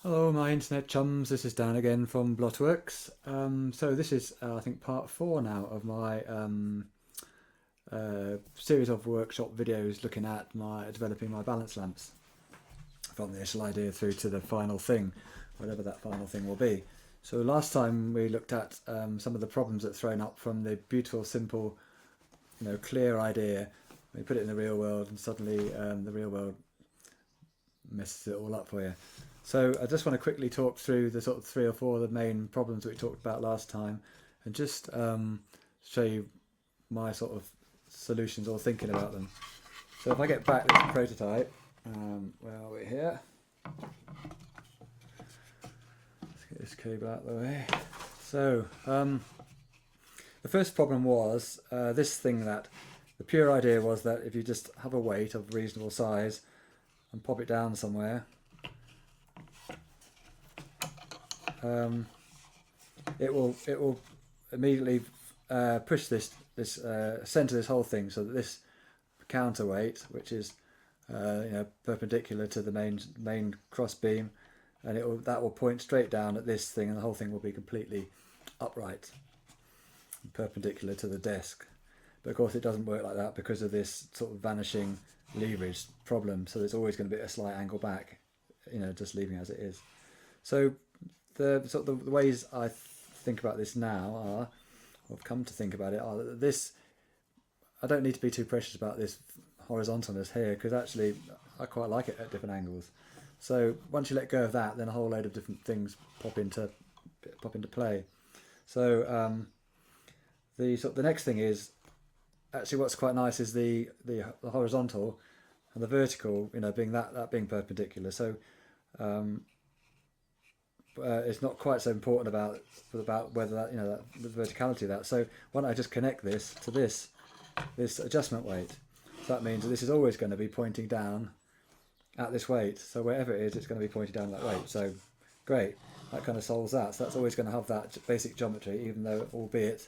Hello, my internet chums. This is Dan again from Blotworks. So this is, I think, part four now of my series of workshop videos looking at my developing my balance lamps from the initial idea through to the final thing, whatever that final thing will be. So last time we looked at some of the problems that are thrown up from the beautiful, simple, clear idea. We put it in the real world, and suddenly the real world messes it all up for you. So I just want to quickly talk through the sort of three or four of the main problems that we talked about last time, and just show you my sort of solutions or thinking about them. So if I get back this prototype, where are we here? Let's get this cable out of the way. So the first problem was this thing, that the pure idea was that if you just have a weight of reasonable size and pop it down somewhere, it will immediately push this center this whole thing, so that this counterweight, which is perpendicular to the main cross beam, and that will point straight down at this thing, and the whole thing will be completely upright, perpendicular to the desk. But of course, it doesn't work like that because of this sort of vanishing leverage problem. So there's always going to be a slight angle back, just leaving it as it is. So the ways I think about this now are, or I've come to think about it, are that this, I don't need to be too precious about this horizontalness here, because actually I quite like it at different angles. So once you let go of that, then a whole load of different things pop into play. So the next thing is, actually what's quite nice is the horizontal and the vertical, being perpendicular. So it's not quite so important about whether that the verticality of that. So why don't I just connect this to this adjustment weight? So that means that this is always going to be pointing down at this weight. So wherever it is, it's going to be pointing down that weight. So great, that kind of solves that. So that's always going to have that basic geometry, even though, albeit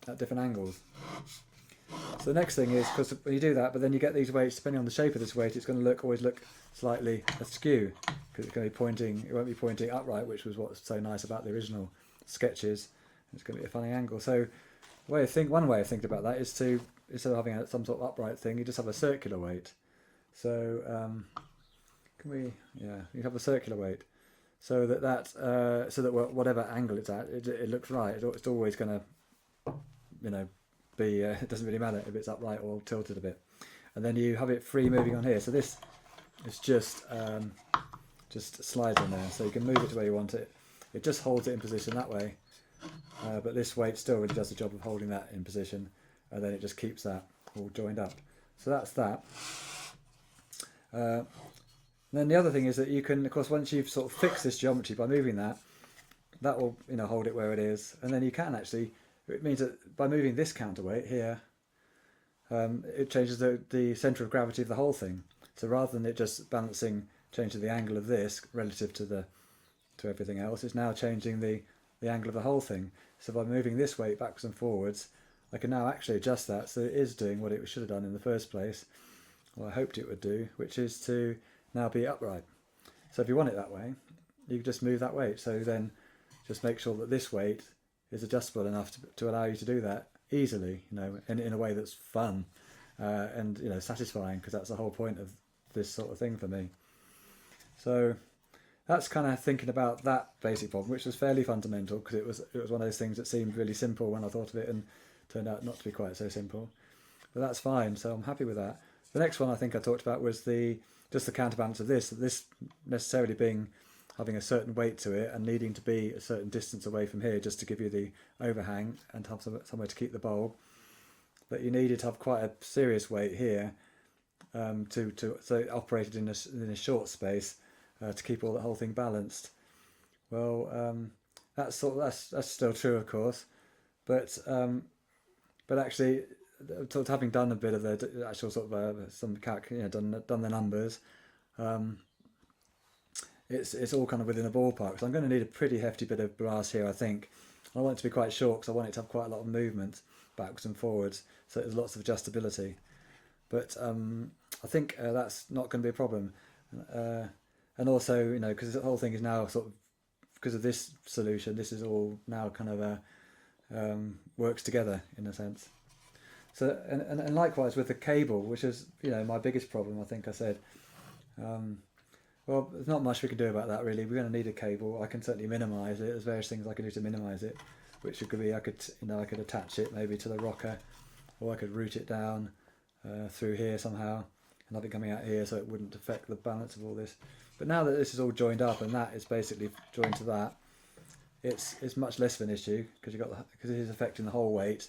at different angles. So the next thing is, because when you do that, but then you get these weights, depending on the shape of this weight, it's going to always look slightly askew, because it's going to be pointing, it won't be pointing upright, which was what's so nice about the original sketches. It's going to be a funny angle. So one way of thinking about that is to, instead of having some sort of upright thing, you just have a circular weight. So you have a circular weight, so that whatever angle it's at, it looks right. It's always going to, be it doesn't really matter if it's upright or tilted a bit. And then you have it free moving on here. So this is just slides on there, so you can move it to where you want it. It just holds it in position that way, but this weight still really does the job of holding that in position, and then it just keeps that all joined up. So that's that. Then the other thing is that you can, of course, once you've sort of fixed this geometry by moving that will hold it where it is, and then you can actually, it means that by moving this counterweight here, it changes the centre of gravity of the whole thing. So rather than it just changing the angle of this relative to everything else, it's now changing the angle of the whole thing. So by moving this weight backwards and forwards, I can now actually adjust that so it is doing what it should have done in the first place, or I hoped it would do, which is to now be upright. So if you want it that way, you can just move that weight. So then just make sure that this weight is adjustable enough to allow you to do that easily, in a way that's fun and satisfying, because that's the whole point of this sort of thing for me. So that's kind of thinking about that basic problem, which was fairly fundamental, because it was one of those things that seemed really simple when I thought of it, and turned out not to be quite so simple. But that's fine, so I'm happy with that. The next one I think I talked about was just the counterbalance of this necessarily having a certain weight to it and needing to be a certain distance away from here just to give you the overhang and have somewhere to keep the bulb. But you needed to have quite a serious weight here so it operated in a short space to keep the whole thing balanced. Well, that's still true, of course, but actually, having done a bit of the actual sort of some calc, done the numbers, it's all kind of within the ballpark. So I'm going to need a pretty hefty bit of brass here, I think. I want it to be quite short because I want it to have quite a lot of movement backwards and forwards, so there's lots of adjustability. But I think that's not going to be a problem. and also, you know, because the whole thing is now sort of, because of this solution, this is all now kind of a works together in a sense. So and likewise with the cable, which is, you know, my biggest problem. I think I said, well, there's not much we can do about that really. We're going to need a cable. I can certainly minimise it. There's various things I can do to minimise it, which could be, I could, you know, I could attach it maybe to the rocker, or I could route it down through here somehow, and have it coming out here so it wouldn't affect the balance of all this. But now that this is all joined up and that is basically joined to that, it's much less of an issue, because because it is affecting the whole weight,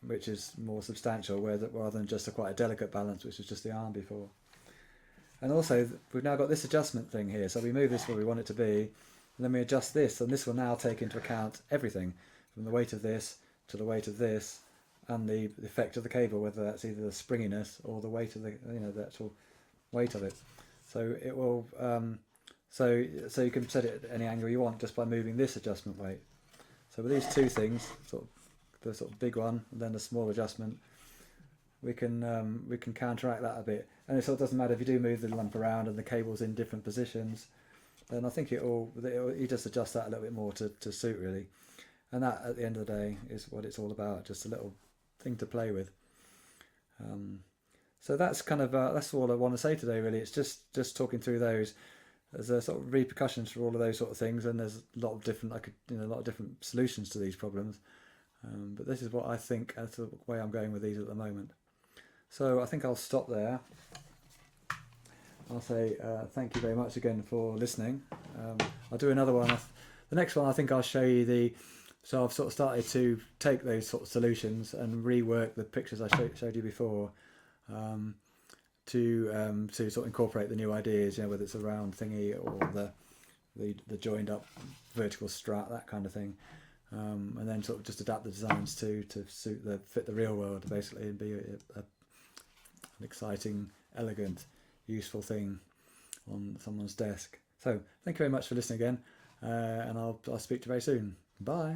which is more substantial, rather than just quite a delicate balance, which was just the arm before. And also we've now got this adjustment thing here, so we move this where we want it to be, and then we adjust this, and this will now take into account everything from the weight of this to the weight of this, and the effect of the cable, whether that's either the springiness or the weight of the, you know, the actual weight of it. So it will, so you can set it at any angle you want just by moving this adjustment weight. So with these two things, the sort of big one and then the small adjustment, we can counteract that a bit. And it sort of doesn't matter if you do move the lump around and the cable's in different positions. Then I think you just adjust that a little bit more to suit really. And that, at the end of the day, is what it's all about. Just a little thing to play with. So that's kind of that's all I want to say today. Really, it's just talking through those. There's a sort of repercussions for all of those sort of things, and there's a lot of different, a lot of different solutions to these problems. But this is what I think, that's the way I'm going with these at the moment. So I think I'll stop there. I'll say thank you very much again for listening. I'll do another one. The next one I think I'll show you so I've sort of started to take those sort of solutions and rework the pictures I showed you before, to sort of incorporate the new ideas, you know, whether it's a round thingy or the joined up vertical strap, that kind of thing, and then sort of just adapt the designs to fit the real world basically, and be an exciting, elegant, useful thing on someone's desk. So thank you very much for listening again, and I'll speak to you very soon. Bye.